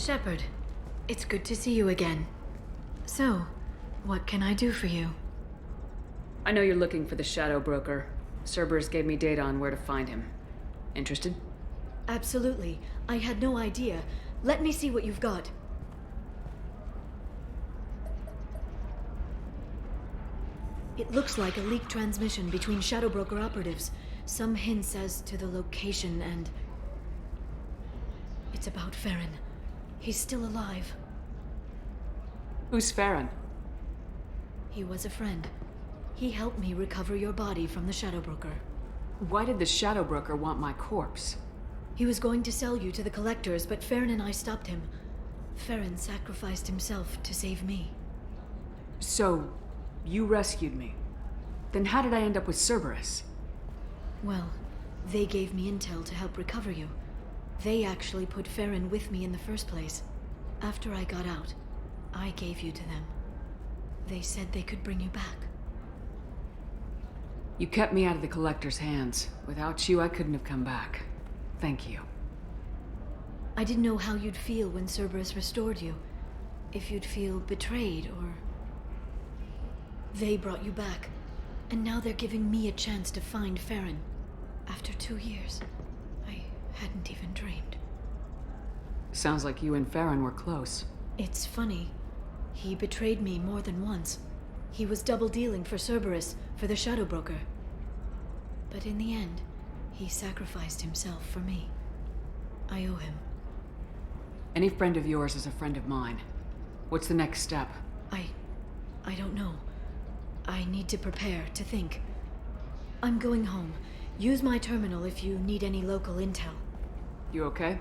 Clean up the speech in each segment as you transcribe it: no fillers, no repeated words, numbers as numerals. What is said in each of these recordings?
Shepard, it's good to see you again. So, what can I do for you? I know you're looking for the Shadow Broker. Cerberus gave me data on where to find him. Interested? Absolutely. I had no idea. Let me see what you've got. It looks like a leaked transmission between Shadow Broker operatives. Some hints as to the location and... It's about Farron. He's still alive. Who's Farron? He was a friend. He helped me recover your body from the Shadow Broker. Why did the Shadow Broker want my corpse? He was going to sell you to the Collectors, but Farron and I stopped him. Farron sacrificed himself to save me. So, you rescued me. Then how did I end up with Cerberus? Well, they gave me intel to help recover you. They actually put Farron with me in the first place. After I got out, I gave you to them. They said they could bring you back. You kept me out of the Collector's hands. Without you, I couldn't have come back. Thank you. I didn't know how you'd feel when Cerberus restored you. If you'd feel betrayed, or... They brought you back, and now they're giving me a chance to find Farron. After 2 years, I hadn't even dreamed. Sounds like you and Farron were close. It's funny. He betrayed me more than once. He was double-dealing for Cerberus, for the Shadow Broker. But in the end, he sacrificed himself for me. I owe him. Any friend of yours is a friend of mine. What's the next step? I don't know. I need to prepare, to think. I'm going home. Use my terminal if you need any local intel. You okay?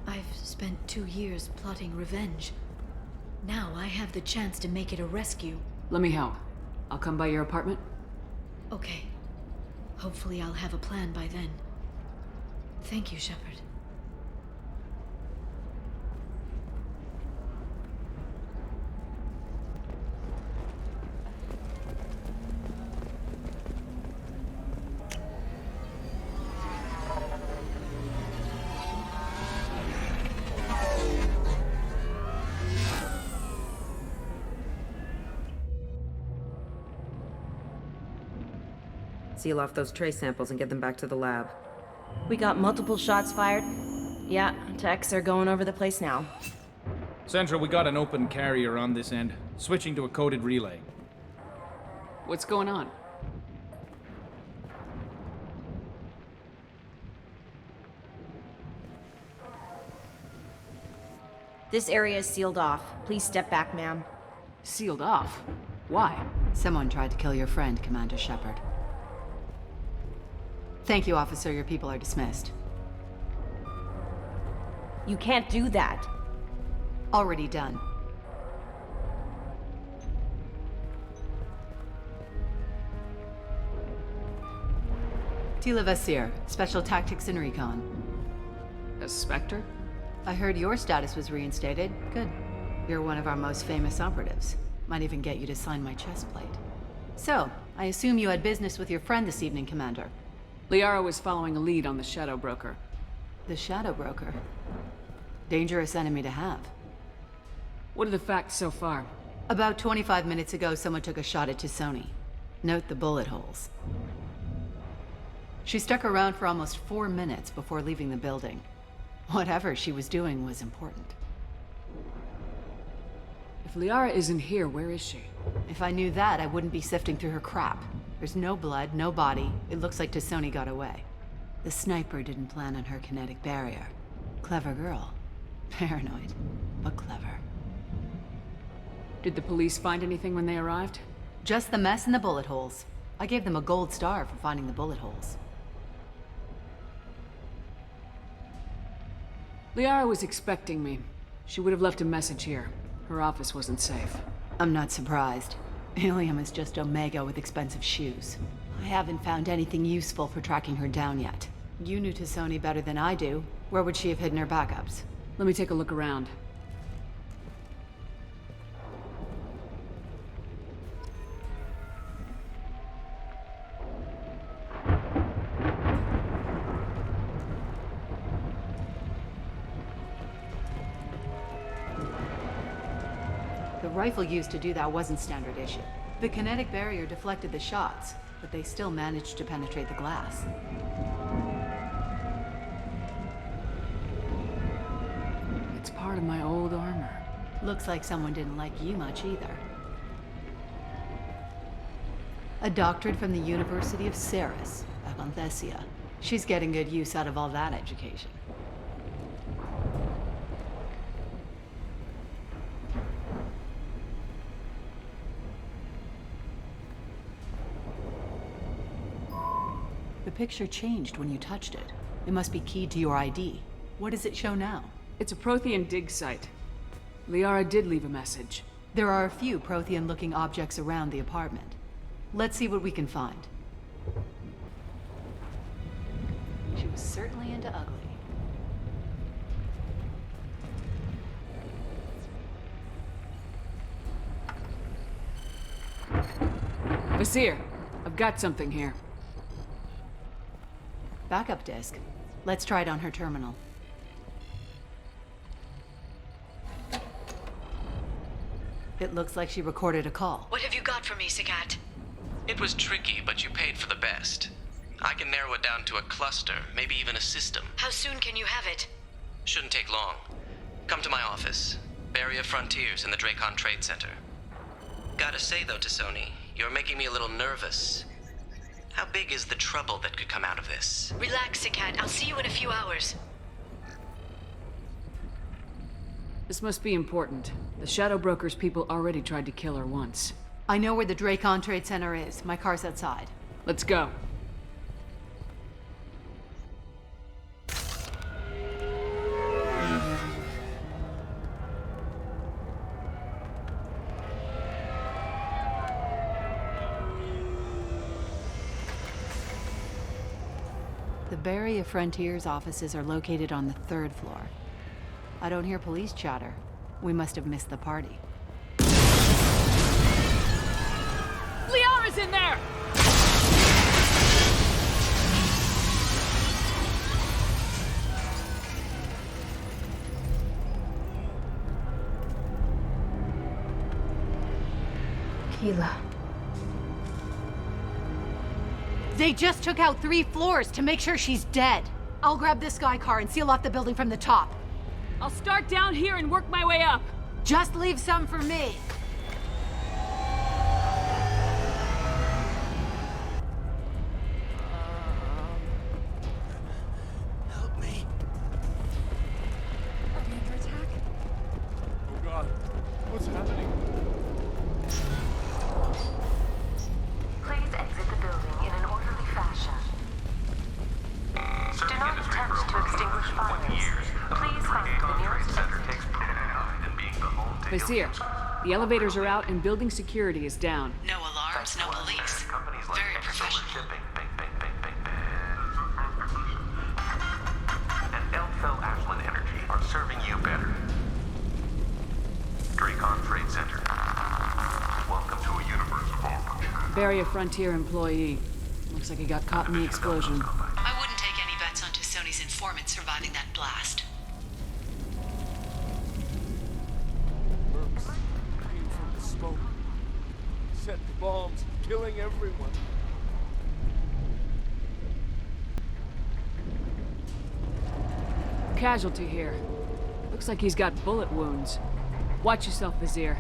I've spent 2 years plotting revenge. Now I have the chance to make it a rescue. Let me help. I'll come by your apartment. Okay. Hopefully I'll have a plan by then. Thank you, Shepard. Seal off those trace samples and get them back to the lab. We got multiple shots fired. Yeah, techs are going over the place now. Central, we got an open carrier on this end. Switching to a coded relay. What's going on? This area is sealed off. Please step back, ma'am. Sealed off? Why? Someone tried to kill your friend, Commander Shepard. Thank you, officer. Your people are dismissed. You can't do that. Already done. Tila Vasir, Special Tactics and Recon. A Spectre? I heard your status was reinstated. Good. You're one of our most famous operatives. Might even get you to sign my chest plate. So, I assume you had business with your friend this evening, Commander. Liara was following a lead on the Shadow Broker. The Shadow Broker. Dangerous enemy to have. What are the facts so far? About 25 minutes ago, someone took a shot at T'Soni. Note the bullet holes. She stuck around for almost 4 minutes before leaving the building. Whatever she was doing was important. If Liara isn't here, where is she? If I knew that, I wouldn't be sifting through her crap. There's no blood, no body. It looks like T'Soni got away. The sniper didn't plan on her kinetic barrier. Clever girl. Paranoid, but clever. Did the police find anything when they arrived? Just the mess and the bullet holes. I gave them a gold star for finding the bullet holes. Liara was expecting me. She would have left a message here. Her office wasn't safe. I'm not surprised. Helium is just Omega with expensive shoes. I haven't found anything useful for tracking her down yet. You knew T'Soni better than I do. Where would she have hidden her backups? Let me take a look around. rifle used to do that wasn't standard issue. The kinetic barrier deflected the shots, but they still managed to penetrate the glass. It's part of my old armor. Looks like someone didn't like you much either. A doctorate from the University of Ceres, Avanthesia. She's getting good use out of all that education. The picture changed when you touched it. It must be keyed to your ID. What does it show now? It's a Prothean dig site. Liara did leave a message. There are a few Prothean-looking objects around the apartment. Let's see what we can find. She was certainly into ugly. Vizier, I've got something here. Backup disk. Let's try it on her terminal. It looks like she recorded a call. What have you got for me, Sagat? It was tricky, but you paid for the best. I can narrow it down to a cluster, maybe even a system. How soon can you have it? Shouldn't take long. Come to my office. Barrier Frontiers in the Dracon Trade Center. Gotta say though, T'Soni, you're making me a little nervous. How big is the trouble that could come out of this? Relax, Sagat. I'll see you in a few hours. This must be important. The Shadow Broker's people already tried to kill her once. I know where the Dracon Trade Center is. My car's outside. Let's go. The Barrier Frontiers offices are located on the 3rd floor. I don't hear police chatter. We must have missed the party. Liara's in there! Keela. They just took out 3 floors to make sure she's dead. I'll grab this Sky car and seal off the building from the top. I'll start down here and work my way up. Just leave some for me. Help me. Under attack? Oh God, what's happening? Please exit the building in an orderly fashion. Do not attempt to extinguish fires. Please find the nearest exit. Vizier, the elevators are out and building security is down. No alarms, no police. Very professional. And Elfell Ashland Energy are serving you better. Dracon Trade Center. Welcome to a universe of horror. Barrier Frontier employee. Looks like he got caught in the explosion. I wouldn't take any bets on T'Soni's informant surviving that blast. Mercs came from the smoke. Set bombs, killing everyone. Casualty here. Looks like he's got bullet wounds. Watch yourself, Vizier.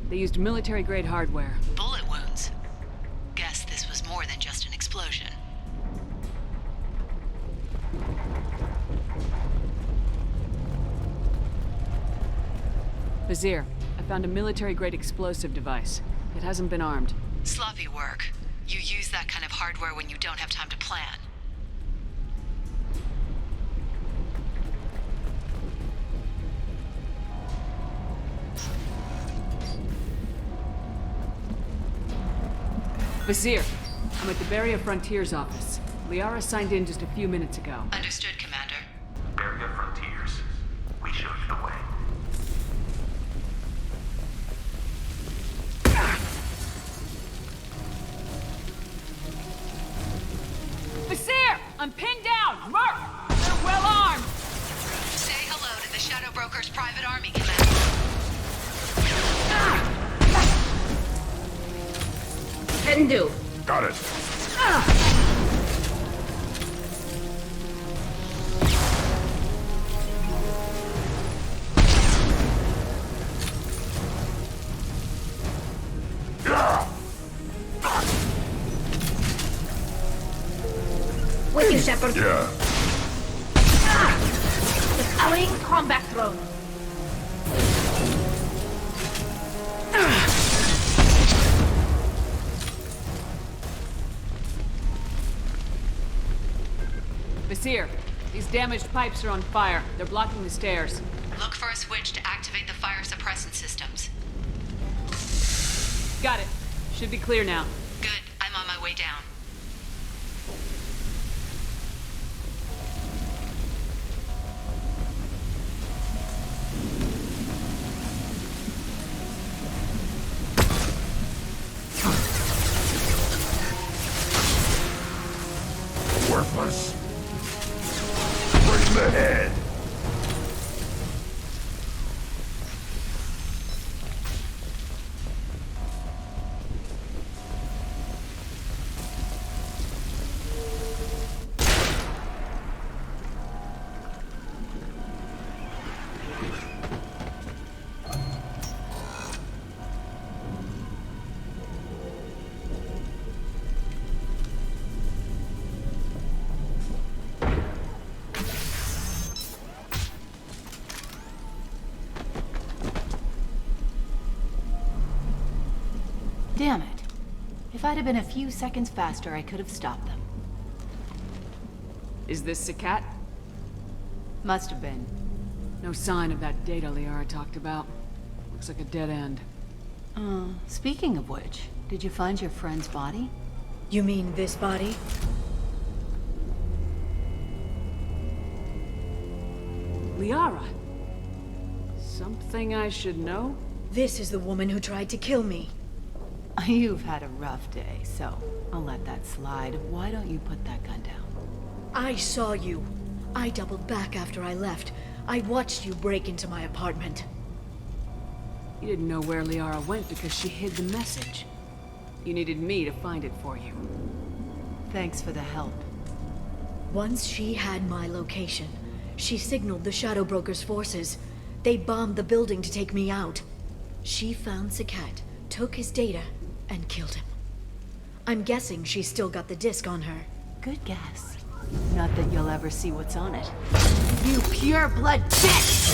They used military-grade hardware. Bullet wounds. Guess this was more than just an explosion. Vizier, I found a military-grade explosive device. It hasn't been armed. Sloppy work. You use that kind of hardware when you don't have time to plan. Vizier, I'm at the Barrier Frontiers office. Liara signed in just a few minutes ago. Understood, Commander. Barrier Frontiers. We show you the way. Vizier! I'm pinned down! Merc! They're well armed! Say hello to the Shadow Broker's private army, Commander. Can do. Got it. With you, Shepard. Yeah. Deploying combat drone. Basir, these damaged pipes are on fire. They're blocking the stairs. Look for a switch to activate the fire suppressant systems. Got it. Should be clear now. Good. I'm on my way down. Worthless. Bring the head. Damn it. If I'd have been a few seconds faster, I could have stopped them. Is this Sakat? Must have been. No sign of that data Liara talked about. Looks like a dead end. Speaking of which, did you find your friend's body? You mean this body? Liara? Something I should know? This is the woman who tried to kill me. You've had a rough day, so I'll let that slide. Why don't you put that gun down? I saw you. I doubled back after I left. I watched you break into my apartment. You didn't know where Liara went because she hid the message. You needed me to find it for you. Thanks for the help. Once she had my location, she signaled the Shadow Broker's forces. They bombed the building to take me out. She found Sakat, took his data, and killed him. I'm guessing she's still got the disc on her. Good guess. Not that you'll ever see what's on it. You pure blood bitch!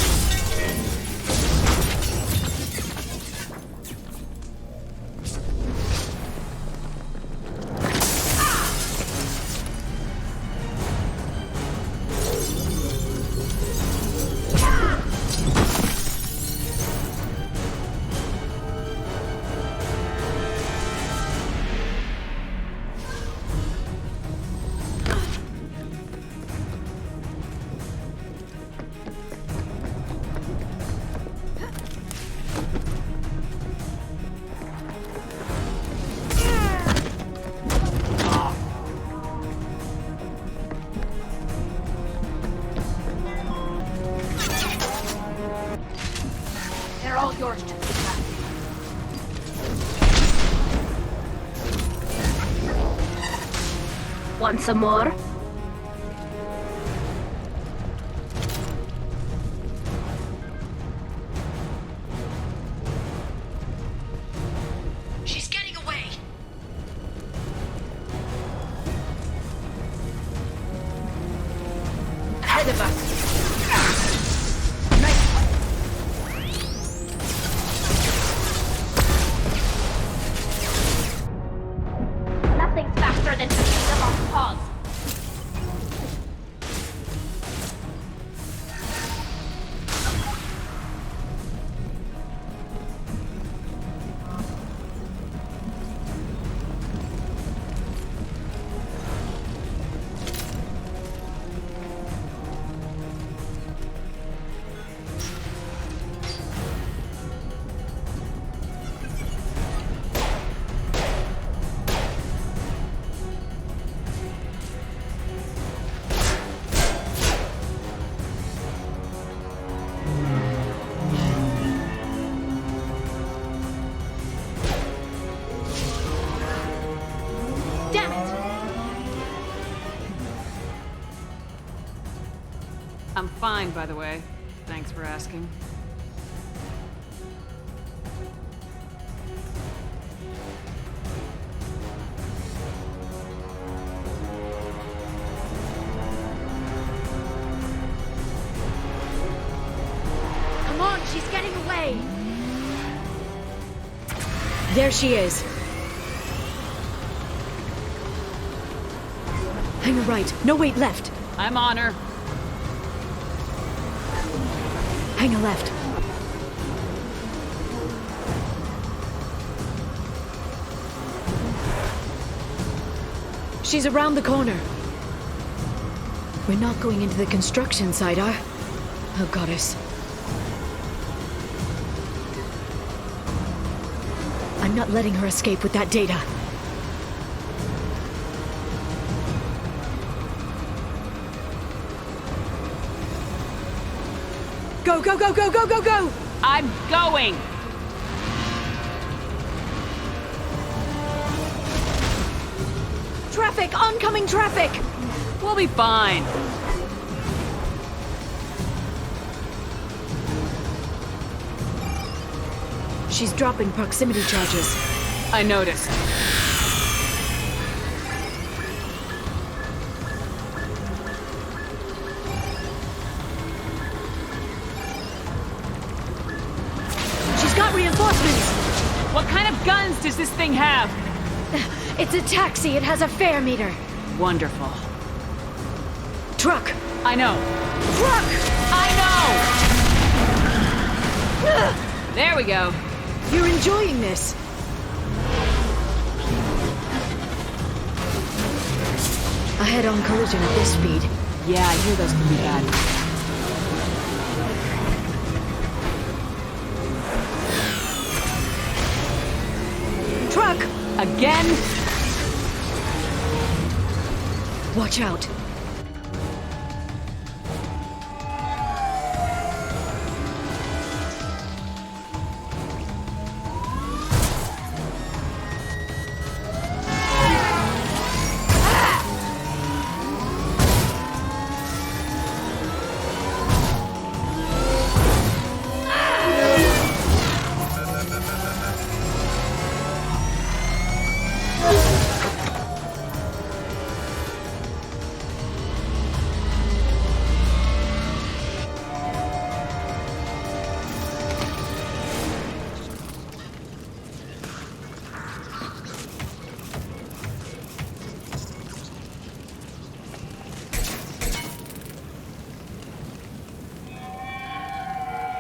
They're all yours, Jessica. Want some more? She's getting away! Ahead of us. Nothing's faster than picking them off pause. I'm fine, by the way. Thanks for asking. Come on, she's getting away! There she is. Hang a right. No, wait, left. I'm on her. Hang a left. She's around the corner. We're not going into the construction site, Oh, goddess. I'm not letting her escape with that data. Go, go, go, go, go, go, go! I'm going! Traffic! Oncoming traffic! We'll be fine. She's dropping proximity charges. I noticed. She's got reinforcements! What kind of guns does this thing have? It's a taxi. It has a fare meter. Wonderful. Truck! I know. Truck! I know! There we go. You're enjoying this. A head-on collision at this speed. Yeah, I hear those can be bad. Truck! Again? Watch out.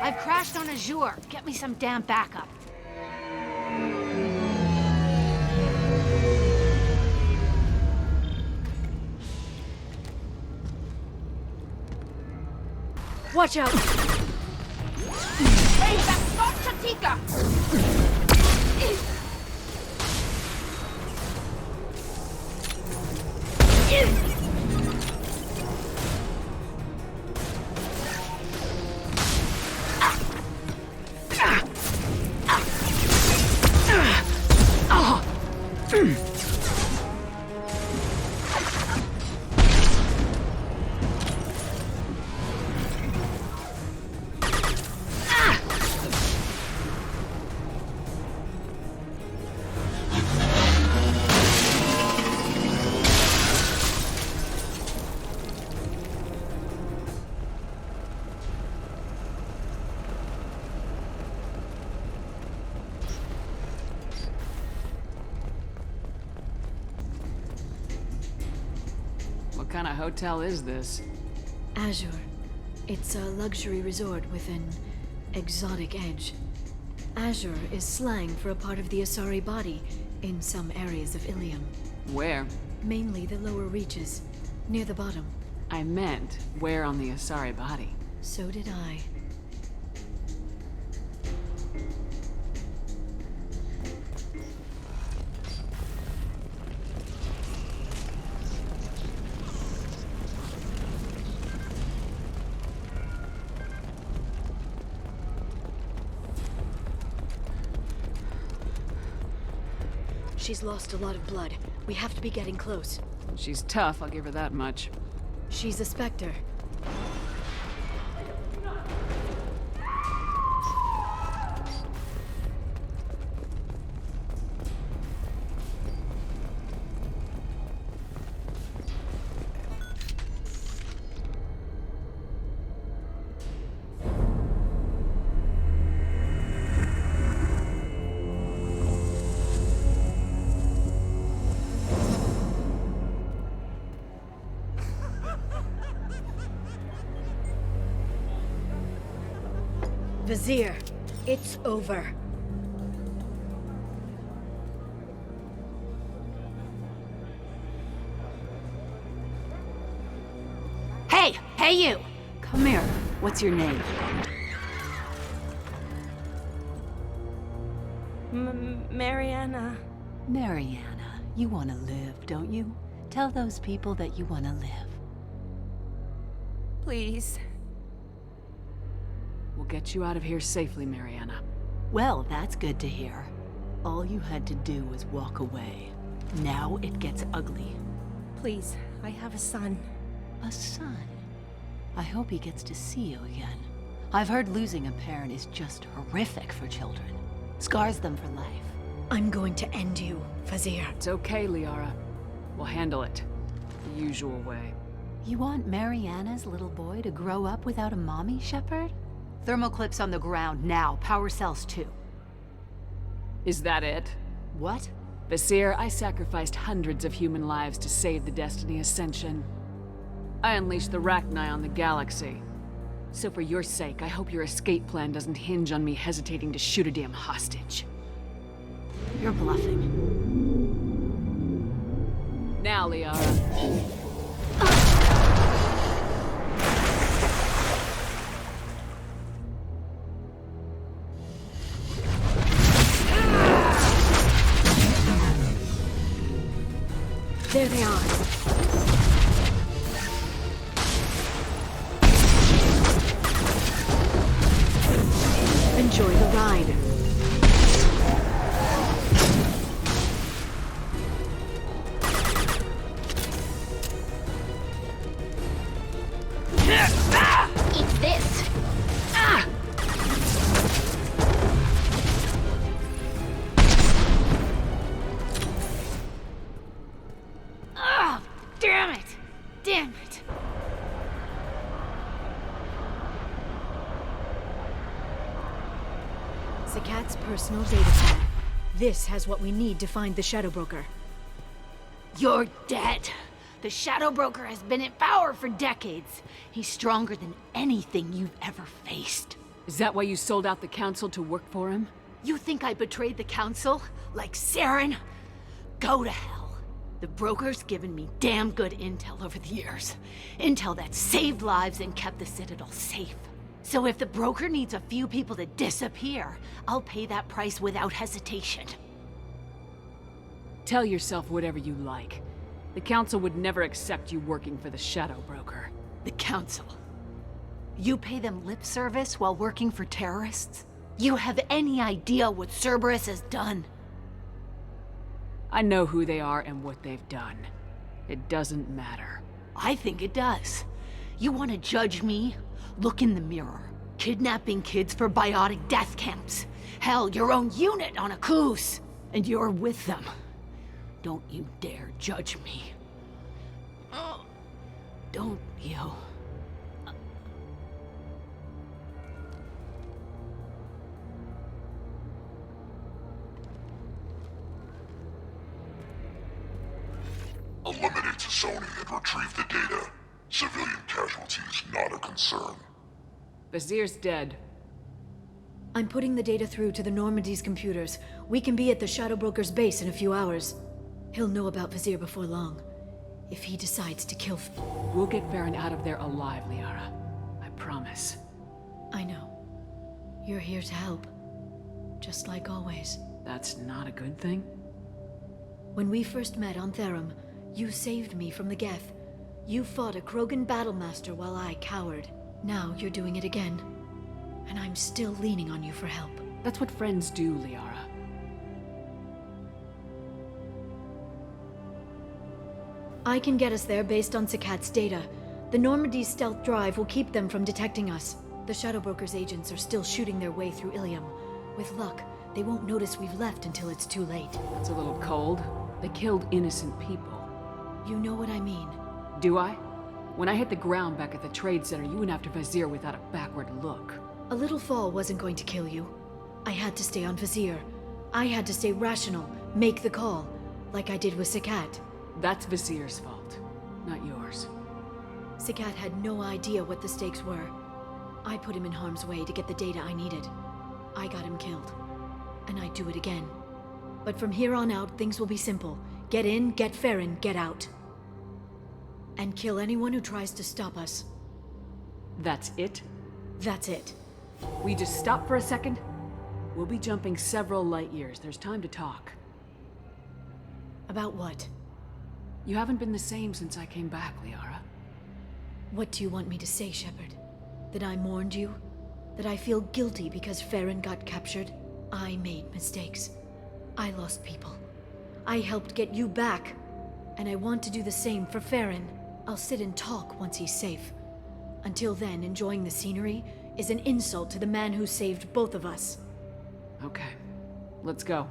I've crashed on Azure. Get me some damn backup. Watch out! Hey, that's not Chatika! What kind of hotel is this? Azure. It's a luxury resort with an exotic edge. Azure is slang for a part of the Asari body in some areas of Ilium. Where? Mainly the lower reaches, near the bottom. I meant, where on the Asari body? So did I. She's lost a lot of blood. We have to be getting close. She's tough, I'll give her that much. She's a Spectre. Vizier, it's over. Hey! Hey, you! Come here. What's your name? Mariana. Mariana. You want to live, don't you? Tell those people that you want to live. Please. We'll get you out of here safely, Mariana. Well, that's good to hear. All you had to do was walk away. Now it gets ugly. Please, I have a son. A son? I hope he gets to see you again. I've heard losing a parent is just horrific for children. Scars them for life. I'm going to end you, Vizier. It's okay, Liara. We'll handle it. The usual way. You want Mariana's little boy to grow up without a mommy, Shepard? Thermal clips on the ground now. Power cells too. Is that it? What? Vizier, I sacrificed hundreds of human lives to save the Destiny Ascension. I unleashed the Rachni on the galaxy. So for your sake, I hope your escape plan doesn't hinge on me hesitating to shoot a damn hostage. You're bluffing. Now, Liara. There they are. Enjoy the ride. Eat this. Damn it! Damn it! Zakat's personal data pad. This has what we need to find the Shadow Broker. You're dead. The Shadow Broker has been in power for decades. He's stronger than anything you've ever faced. Is that why you sold out the Council to work for him? You think I betrayed the Council? Like Saren? Go to hell. The Broker's given me damn good intel over the years. Intel that saved lives and kept the Citadel safe. So if the Broker needs a few people to disappear, I'll pay that price without hesitation. Tell yourself whatever you like. The Council would never accept you working for the Shadow Broker. The Council. You pay them lip service while working for terrorists? You have any idea what Cerberus has done? I know who they are and what they've done. It doesn't matter. I think it does. You want to judge me? Look in the mirror. Kidnapping kids for biotic death camps. Hell, your own unit on a Koos. And you're with them. Don't you dare judge me. Don't you? Eliminate Sony and retrieve the data. Civilian casualties not a concern. Vizier's dead. I'm putting the data through to the Normandy's computers. We can be at the Shadow Broker's base in a few hours. He'll know about Vizier before long. If he decides to kill... We'll get Farron out of there alive, Liara. I promise. I know. You're here to help. Just like always. That's not a good thing? When we first met on Therum, you saved me from the Geth. You fought a Krogan battlemaster while I cowered. Now you're doing it again. And I'm still leaning on you for help. That's what friends do, Liara. I can get us there based on Zakat's data. The Normandy's stealth drive will keep them from detecting us. The Shadow Broker's agents are still shooting their way through Ilium. With luck, they won't notice we've left until it's too late. That's a little cold. They killed innocent people. You know what I mean. Do I? When I hit the ground back at the trade center, you went after Vizier without a backward look. A little fall wasn't going to kill you. I had to stay on Vizier. I had to stay rational, make the call, like I did with Zakat. That's Vizier's fault, not yours. Zakat had no idea what the stakes were. I put him in harm's way to get the data I needed. I got him killed. And I'd do it again. But from here on out, things will be simple. Get in, get Farron, get out. And kill anyone who tries to stop us. That's it? That's it. We just stop for a second? We'll be jumping several light years. There's time to talk. About what? You haven't been the same since I came back, Liara. What do you want me to say, Shepard? That I mourned you? That I feel guilty because Farron got captured? I made mistakes. I lost people. I helped get you back. And I want to do the same for Farron. I'll sit and talk once he's safe. Until then, enjoying the scenery is an insult to the man who saved both of us. Okay. Let's go.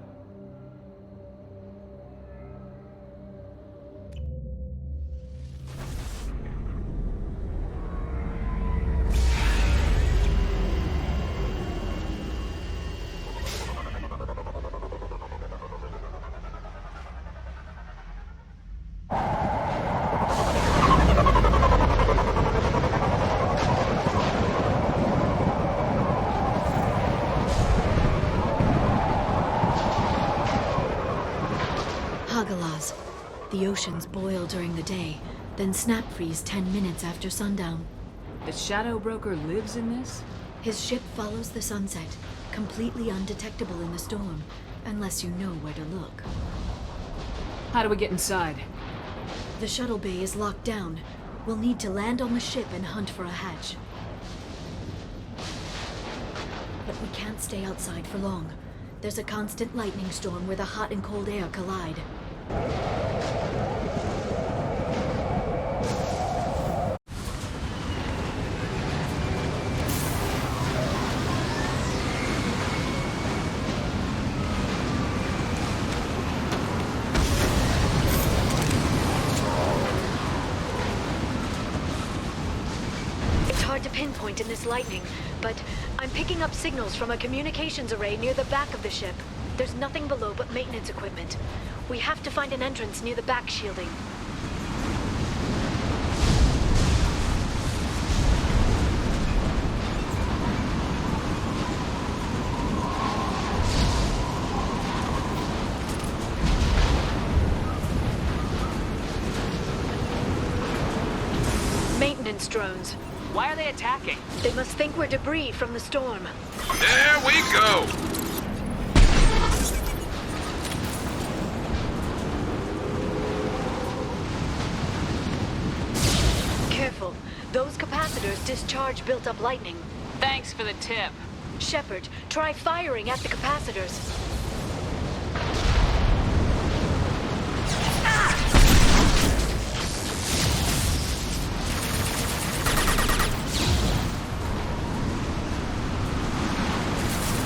Hagalaz. The oceans boil during the day, then snap freeze 10 minutes after sundown. The Shadow Broker lives in this? His ship follows the sunset, completely undetectable in the storm, unless you know where to look. How do we get inside? The shuttle bay is locked down. We'll need to land on the ship and hunt for a hatch. But we can't stay outside for long. There's a constant lightning storm where the hot and cold air collide. It's hard to pinpoint in this lightning, but I'm picking up signals from a communications array near the back of the ship. There's nothing below but maintenance equipment. We have to find an entrance near the back shielding. Maintenance drones. Why are they attacking? They must think we're debris from the storm. There we go! Careful. Those capacitors discharge built-up lightning. Thanks for the tip. Shepard, try firing at the capacitors.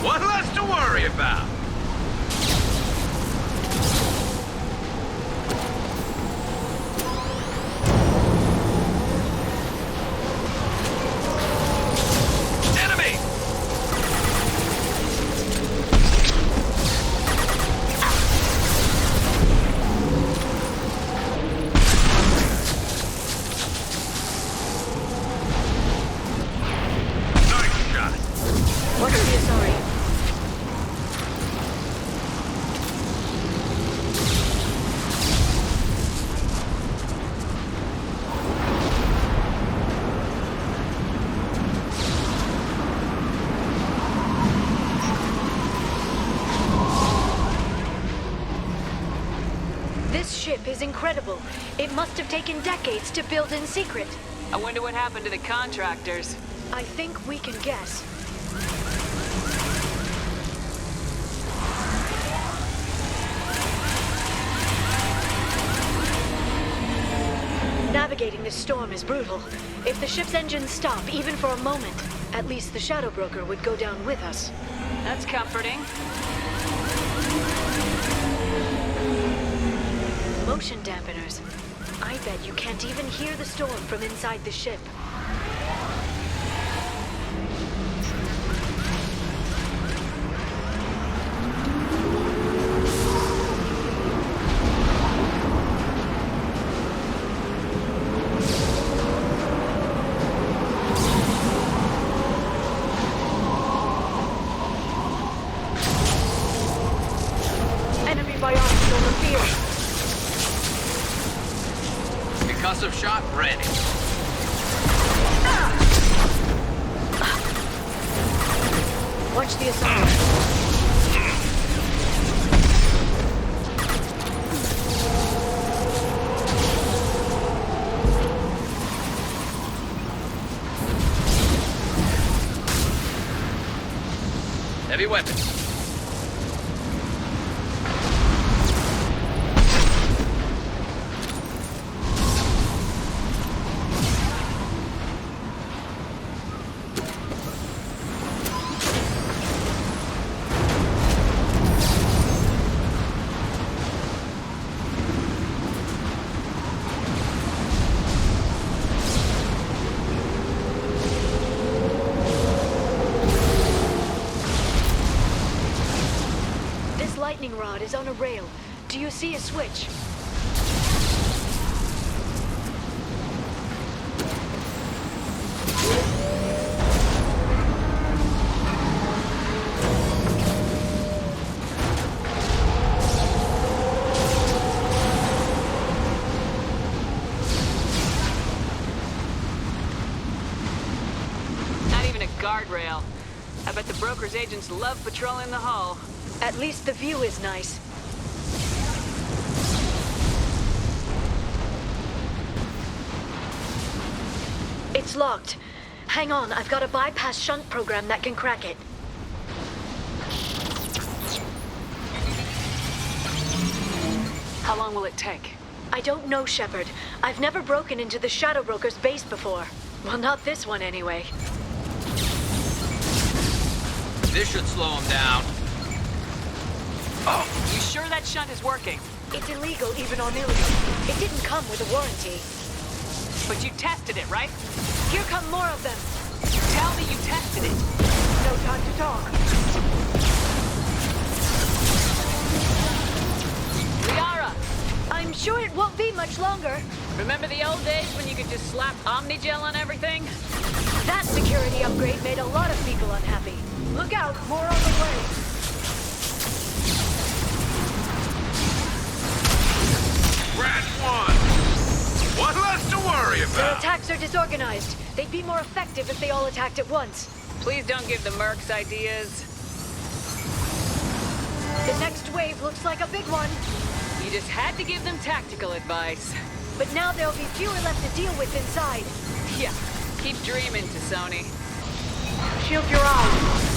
What less to worry about? Enemy! Nice shot! What's the sorry? This ship is incredible. It must have taken decades to build in secret. I wonder what happened to the contractors. I think we can guess. Navigating this storm is brutal. If the ship's engines stop, even for a moment, at least the Shadow Broker would go down with us. That's comforting. Motion dampeners. I bet you can't even hear the storm from inside the ship. Explosive shot ready. Watch the assault. Heavy weapons. Lightning rod is on a rail. Do you see a switch? Not even a guardrail. I bet the broker's agents love patrolling the hull. At least the view is nice. It's locked. Hang on, I've got a bypass shunt program that can crack it. How long will it take? I don't know, Shepard. I've never broken into the Shadow Broker's base before. Well, not this one anyway. This should slow him down. You sure that shunt is working? It's illegal even on Ilium. It didn't come with a warranty. But you tested it, right? Here come more of them. Tell me you tested it. No time to talk. Liara! I'm sure it won't be much longer. Remember the old days when you could just slap Omnigel on everything? That security upgrade made a lot of people unhappy. Look out, more on the way. Rat 1! What less to worry Their about? attacks are disorganized. They'd be more effective if they all attacked at once. Please don't give the mercs ideas. The next wave looks like a big one. You just had to give them tactical advice. But now there'll be fewer left to deal with inside. Yeah, keep dreaming, T'Soni. Shield your eyes.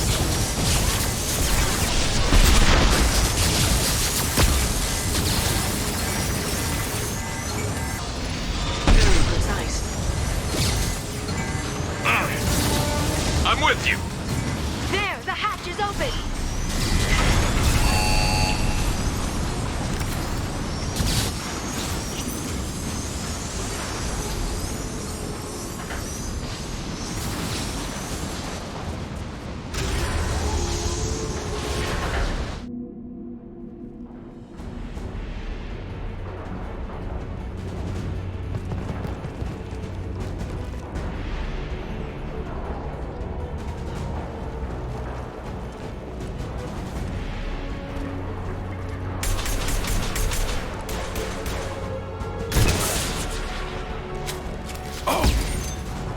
I'm with you. There, the hatch is open.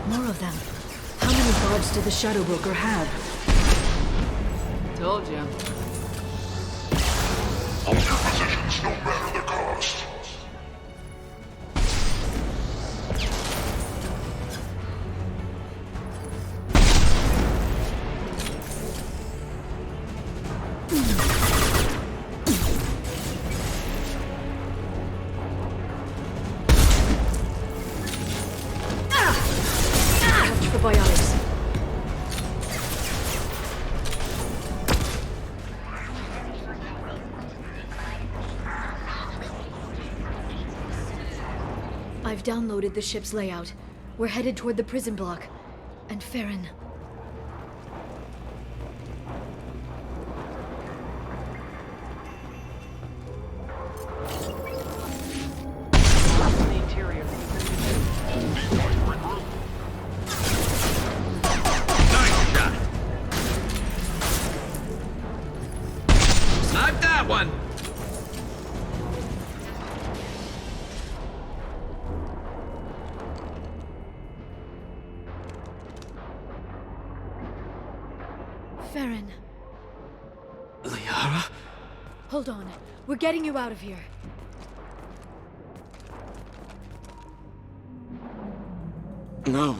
More of them. How many guards did the Shadow Broker have? Told you. Hold your positions no matter the cost. Watch for biotics. I've downloaded the ship's layout. We're headed toward the prison block. And Farron. The interior. Nice shot. Snipe that one. Farron, Liara? hold on. We're getting you out of here. No.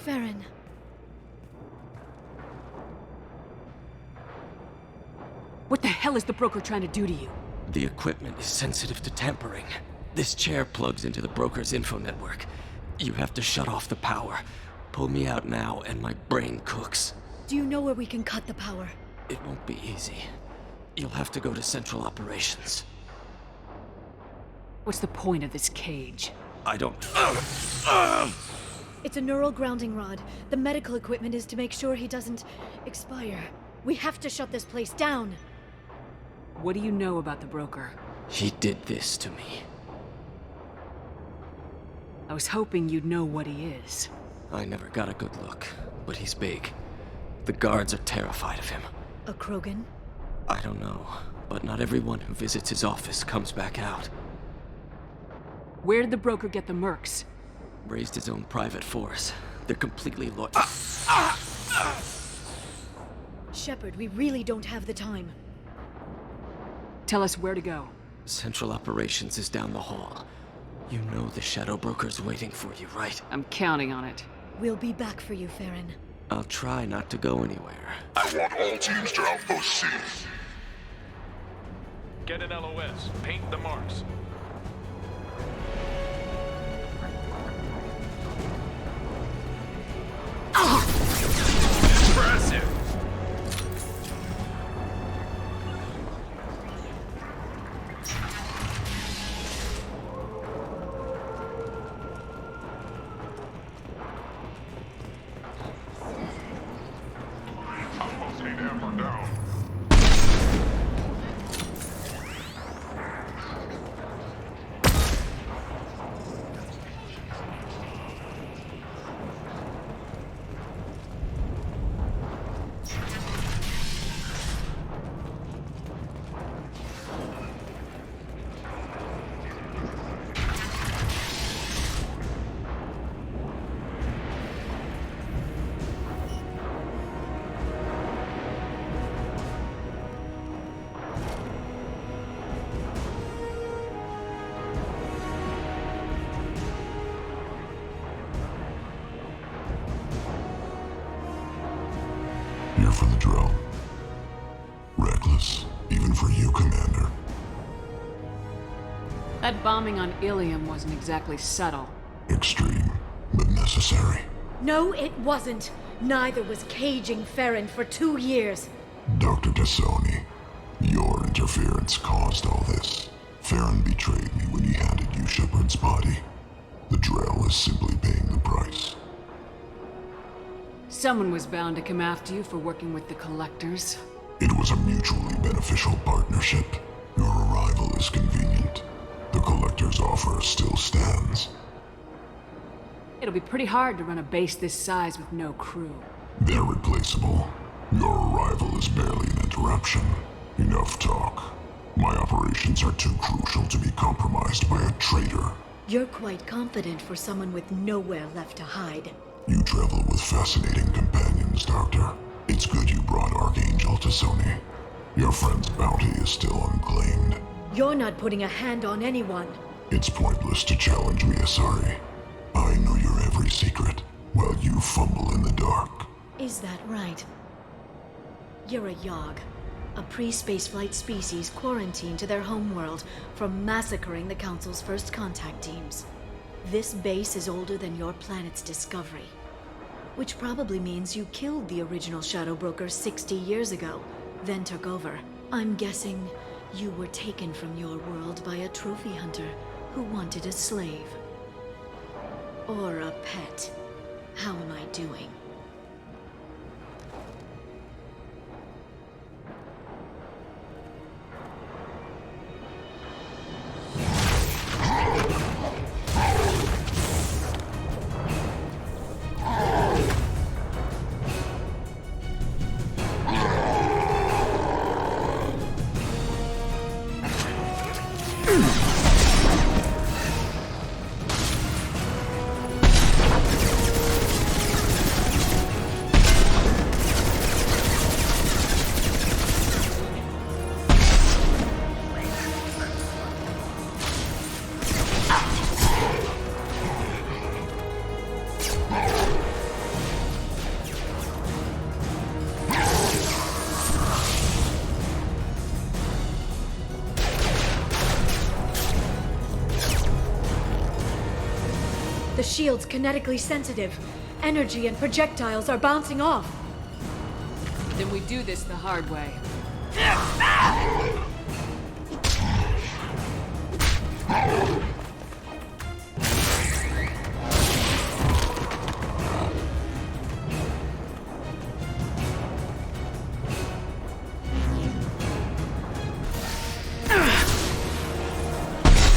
Farron. What the hell is the broker trying to do to you? The equipment is sensitive to tampering. This chair plugs into the broker's info network. You have to shut off the power. Pull me out now, and my brain cooks. Do you know where we can cut the power? It won't be easy. You'll have to go to Central Operations. What's the point of this cage? I don't... It's a neural grounding rod. The medical equipment is to make sure he doesn't expire. We have to shut this place down. What do you know about the broker? He did this to me. I was hoping you'd know what he is. I never got a good look, but he's big. The guards are terrified of him. A Krogan? I don't know, but not everyone who visits his office comes back out. Where did the broker get the mercs? Raised his own private force. They're completely loyal. Shepard, we really don't have the time. Tell us where to go. Central Operations is down the hall. You know the Shadow Broker's waiting for you, right? I'm counting on it. We'll be back for you, Farron. I'll try not to go anywhere. I want all teams to Outpost C. Get an LOS. Paint the marks. Impressive. Outpost 8F are down. You're for the drill. Reckless, even for you, Commander. That bombing on Ilium wasn't exactly subtle. Extreme, but necessary. No, it wasn't. Neither was caging Farron for 2 years. Dr. Tassoni, your interference caused all this. Farron betrayed me when he handed you Shepard's body. The Drell is simply paying the price. Someone was bound to come after you for working with the Collectors. It was a mutually beneficial partnership. Your arrival is convenient. The Collector's offer still stands. It'll be pretty hard to run a base this size with no crew. They're replaceable. Your arrival is barely an interruption. Enough talk. My operations are too crucial to be compromised by a traitor. You're quite confident for someone with nowhere left to hide. You travel with fascinating companions, Doctor. It's good you brought Archangel Tassoni. Your friend's bounty is still unclaimed. You're not putting a hand on anyone. It's pointless to challenge me, Asari. I know your every secret, while you fumble in the dark. Is that right? You're a Yogg, a pre-spaceflight species quarantined to their homeworld from massacring the Council's first contact teams. This base is older than your planet's discovery, which probably means you killed the original Shadow Broker 60 years ago, then took over. I'm guessing you were taken from your world by a trophy hunter who wanted a slave. Or a pet. How am I doing? The shield's kinetically sensitive. Energy and projectiles are bouncing off. Then we do this the hard way.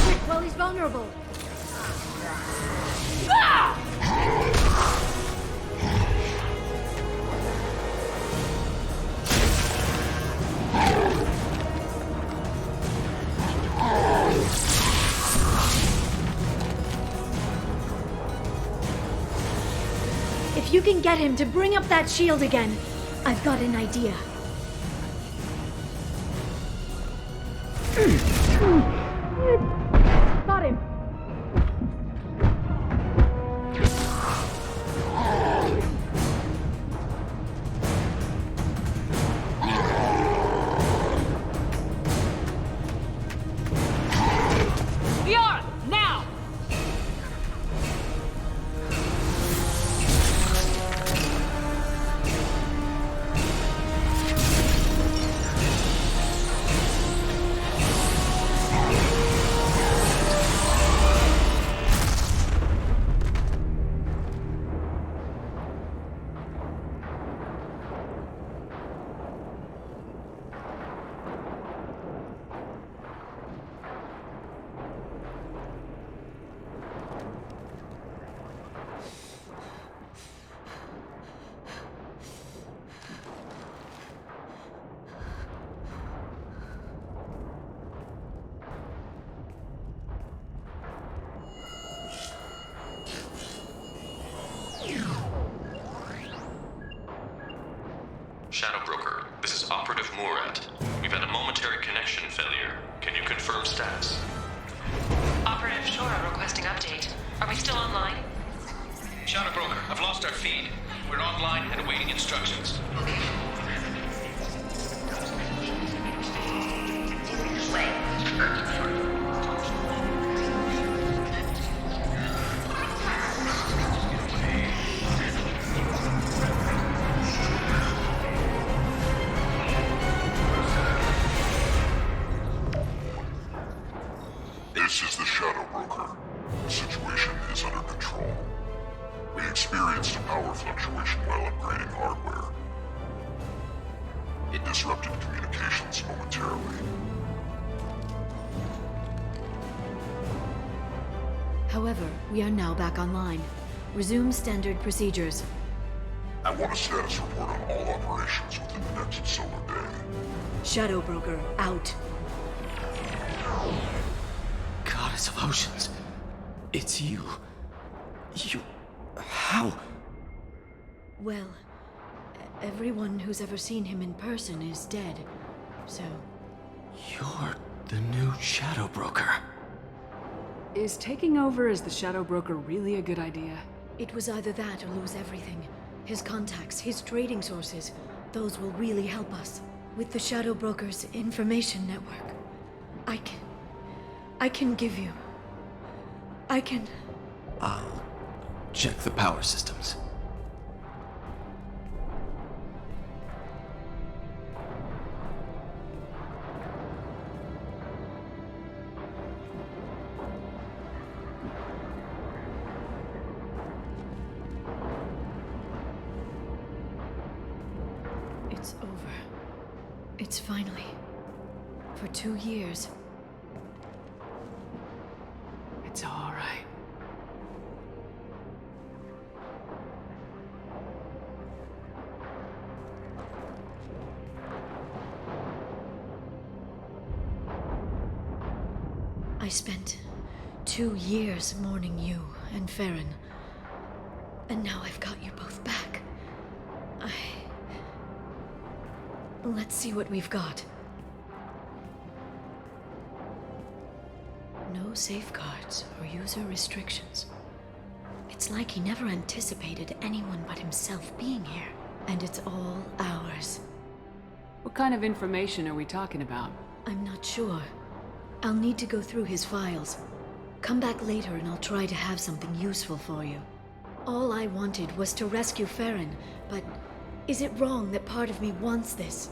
Quick, while he's vulnerable. If you can get him to bring up that shield again, I've got an idea. Got him. Liara, now! Shadow Broker, this is Operative Murat. We've had a momentary connection failure. Can you confirm status? Operative Shora requesting update. Are we still online? Shadow Broker, I've lost our feed. We're online and awaiting instructions. This is the Shadow Broker. The situation is under control. We experienced a power fluctuation while upgrading hardware. It disrupted communications momentarily. However, we are now back online. Resume standard procedures. I want a status report on all operations within the next solar day. Shadow Broker, out. Goddess of Oceans. It's you. You... How? Well, everyone who's ever seen him in person is dead, so... You're the new Shadow Broker. Is taking over as the Shadow Broker really a good idea? It was either that or lose everything. His contacts, his trading sources, those will really help us. With the Shadow Broker's information network, I can give you... I'll check the power systems. It's over. It's finally. For 2 years. It's all right. I spent 2 years mourning you and Farron. And now I've got you both back. Let's see what we've got. No safeguards or user restrictions. It's like he never anticipated anyone but himself being here. And it's all ours. What kind of information are we talking about? I'm not sure. I'll need to go through his files. Come back later and I'll try to have something useful for you. All I wanted was to rescue Farron, but is it wrong that part of me wants this?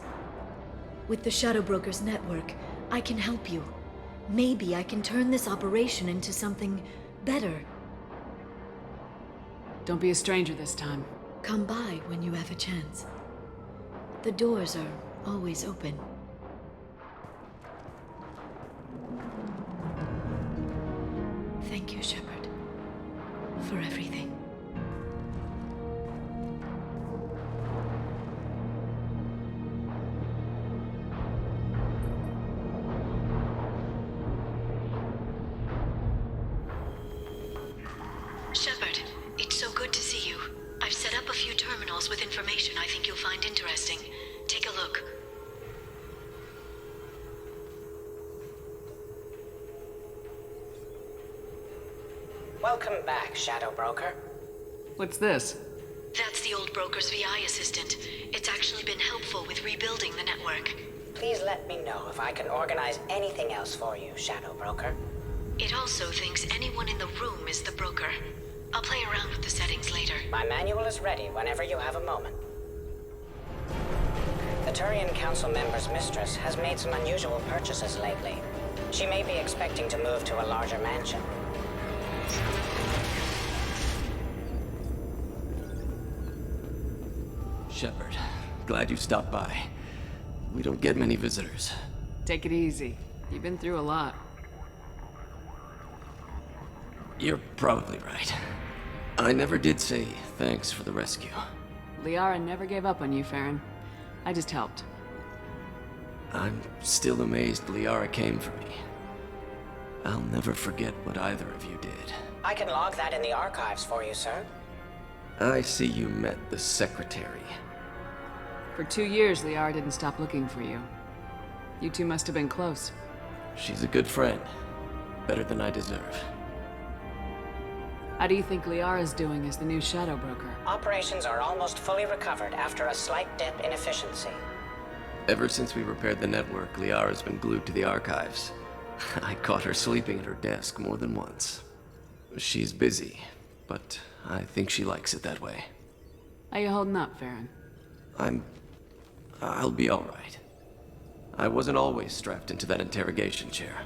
With the Shadow Brokers network, I can help you. Maybe I can turn this operation into something better. Don't be a stranger this time. Come by when you have a chance. The doors are always open. Thank you, Shepard, for everything. Shepard, it's so good to see you. I've set up a few terminals with information I think you'll find interesting. Take a look. Welcome back, Shadow Broker. What's this? That's the old broker's VI assistant. It's actually been helpful with rebuilding the network. Please let me know if I can organize anything else for you, Shadow Broker. It also thinks anyone in the room is the broker. I'll play around with the settings later. My manual is ready whenever you have a moment. The Turian Council member's mistress has made some unusual purchases lately. She may be expecting to move to a larger mansion. Shepard, glad you stopped by. We don't get many visitors. Take it easy. You've been through a lot. You're probably right. I never did say thanks for the rescue. Liara never gave up on you, Farron. I just helped. I'm still amazed Liara came for me. I'll never forget what either of you did. I can log that in the archives for you, sir. I see you met the Secretary. For 2 years, Liara didn't stop looking for you. You two must have been close. She's a good friend. Better than I deserve. How do you think Liara's doing as the new Shadow Broker? Operations are almost fully recovered after a slight dip in efficiency. Ever since we repaired the network, Liara's been glued to the archives. I caught her sleeping at her desk more than once. She's busy, but I think she likes it that way. How you holding up, Farron? I'll be all right. I wasn't always strapped into that interrogation chair.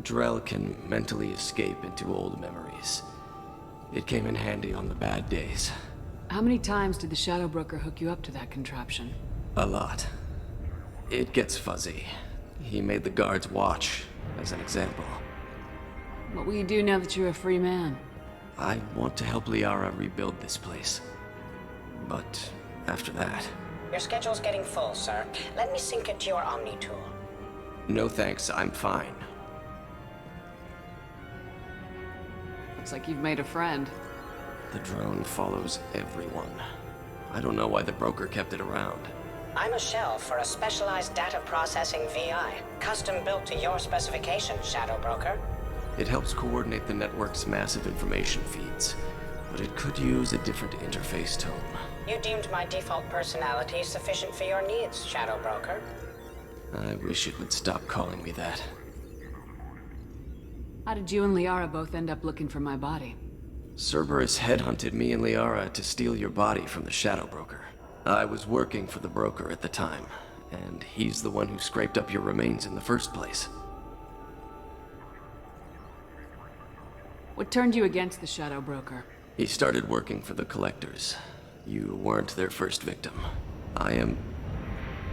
Drell can mentally escape into old memories. It came in handy on the bad days. How many times did the Shadow Broker hook you up to that contraption? A lot. It gets fuzzy. He made the guards watch, as an example. What will you do now that you're a free man? I want to help Liara rebuild this place. But after that... Your schedule's getting full, sir. Let me sync it to your Omni tool. No thanks, I'm fine. Looks like you've made a friend. The drone follows everyone. I don't know why the broker kept it around. I'm a shell for a specialized data processing VI, custom built to your specifications, Shadow Broker. It helps coordinate the network's massive information feeds, but it could use a different interface tone. You deemed my default personality sufficient for your needs, Shadow Broker. I wish it would stop calling me that. How did you and Liara both end up looking for my body? Cerberus headhunted me and Liara to steal your body from the Shadow Broker. I was working for the broker at the time, and he's the one who scraped up your remains in the first place. What turned you against the Shadow Broker? He started working for the Collectors. You weren't their first victim.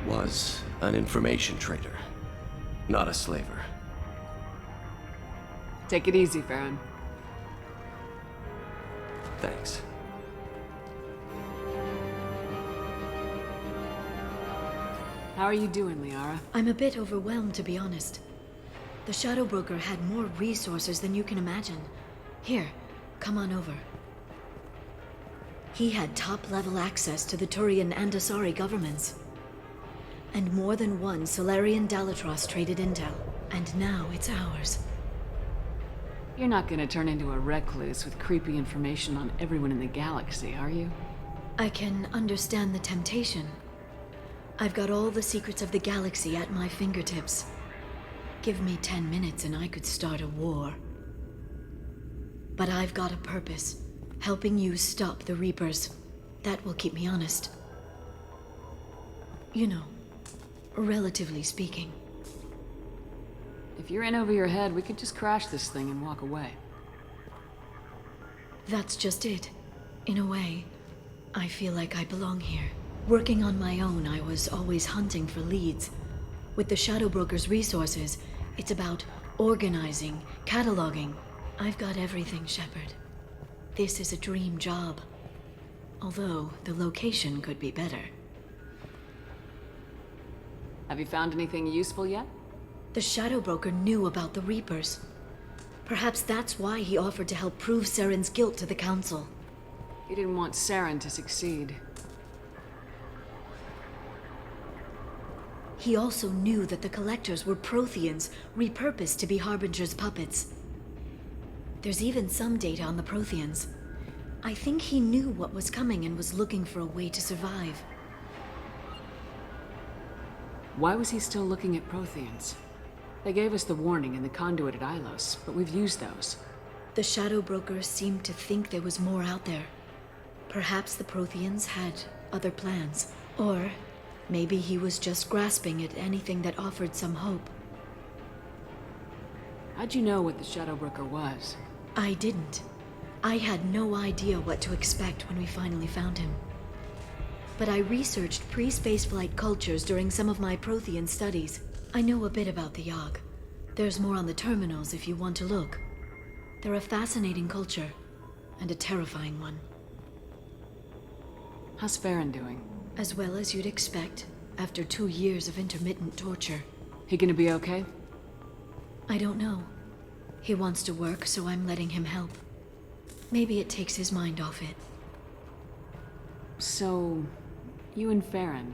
Was an information trader, not a slaver. Take it easy, Farron. Thanks. How are you doing, Liara? I'm a bit overwhelmed, to be honest. The Shadow Broker had more resources than you can imagine. Here, come on over. He had top-level access to the Turian and Asari governments. And more than one Solarian Dalatros traded intel. And now it's ours. You're not gonna turn into a recluse with creepy information on everyone in the galaxy, are you? I can understand the temptation. I've got all the secrets of the galaxy at my fingertips. Give me 10 minutes and I could start a war. But I've got a purpose. Helping you stop the Reapers. That will keep me honest. You know, relatively speaking. If you're in over your head, we could just crash this thing and walk away. That's just it. In a way, I feel like I belong here. Working on my own, I was always hunting for leads. With the Shadow Broker's resources, it's about organizing, cataloging. I've got everything, Shepard. This is a dream job. Although, the location could be better. Have you found anything useful yet? The Shadow Broker knew about the Reapers. Perhaps that's why he offered to help prove Saren's guilt to the Council. He didn't want Saren to succeed. He also knew that the Collectors were Protheans, repurposed to be Harbinger's puppets. There's even some data on the Protheans. I think he knew what was coming and was looking for a way to survive. Why was he still looking at Protheans? They gave us the warning in the conduit at Ilos, but we've used those. The Shadow Broker seemed to think there was more out there. Perhaps the Protheans had other plans. Or maybe he was just grasping at anything that offered some hope. How'd you know what the Shadow Broker was? I didn't. I had no idea what to expect when we finally found him. But I researched pre-spaceflight cultures during some of my Prothean studies. I know a bit about the Yogg. There's more on the terminals if you want to look. They're a fascinating culture, and a terrifying one. How's Farron doing? As well as you'd expect, after 2 years of intermittent torture. He gonna be okay? I don't know. He wants to work, so I'm letting him help. Maybe it takes his mind off it. So, you and Farron?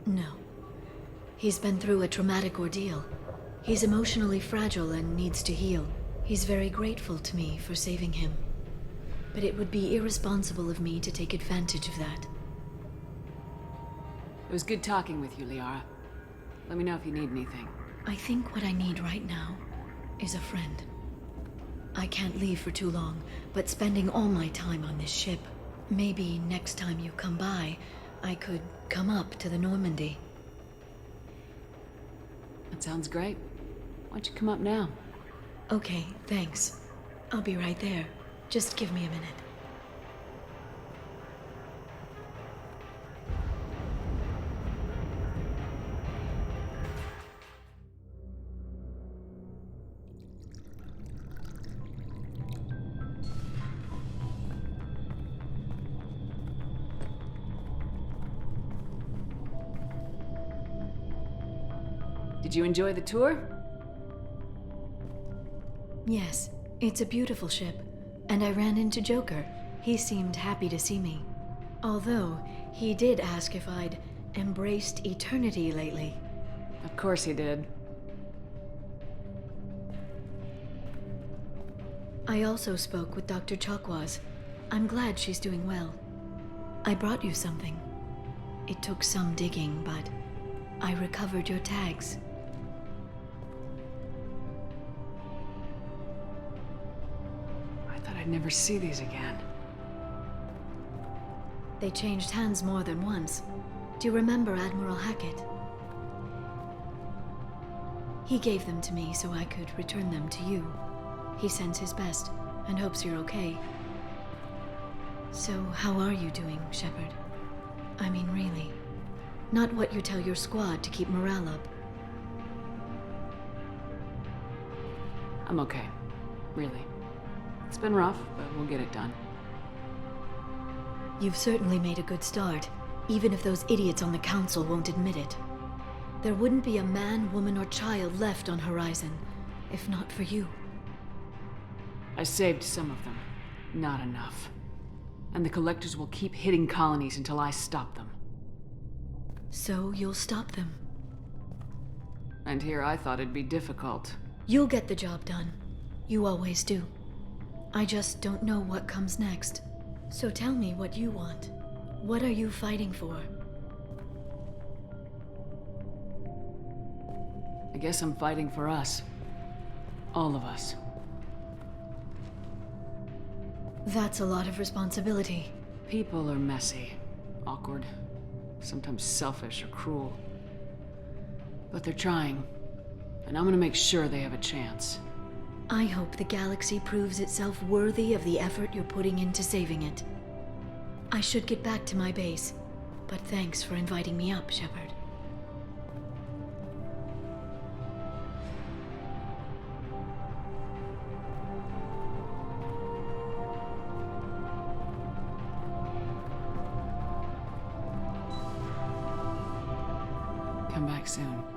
No. He's been through a traumatic ordeal. He's emotionally fragile and needs to heal. He's very grateful to me for saving him. But it would be irresponsible of me to take advantage of that. It was good talking with you, Liara. Let me know if you need anything. I think what I need right now is a friend. I can't leave for too long, but spending all my time on this ship. Maybe next time you come by, I could come up to the Normandy. That sounds great. Why don't you come up now? Okay, thanks. I'll be right there. Just give me a minute. Did you enjoy the tour? Yes, it's a beautiful ship. And I ran into Joker. He seemed happy to see me. Although, he did ask if I'd embraced eternity lately. Of course he did. I also spoke with Dr. Chakwas. I'm glad she's doing well. I brought you something. It took some digging, but I recovered your tags. I'd never see these again. They changed hands more than once. Do you remember Admiral Hackett? He gave them to me so I could return them to you. He sends his best and hopes you're okay. So, how are you doing, Shepard? I mean, really. Not what you tell your squad to keep morale up. I'm okay. Really. It's been rough, but we'll get it done. You've certainly made a good start, even if those idiots on the Council won't admit it. There wouldn't be a man, woman, or child left on Horizon, if not for you. I saved some of them. Not enough. And the Collectors will keep hitting colonies until I stop them. So you'll stop them? And here I thought it'd be difficult. You'll get the job done. You always do. I just don't know what comes next. So tell me what you want. What are you fighting for? I guess I'm fighting for us. All of us. That's a lot of responsibility. People are messy, awkward, sometimes selfish or cruel. But they're trying, and I'm gonna make sure they have a chance. I hope the galaxy proves itself worthy of the effort you're putting into saving it. I should get back to my base, but thanks for inviting me up, Shepard. Come back soon.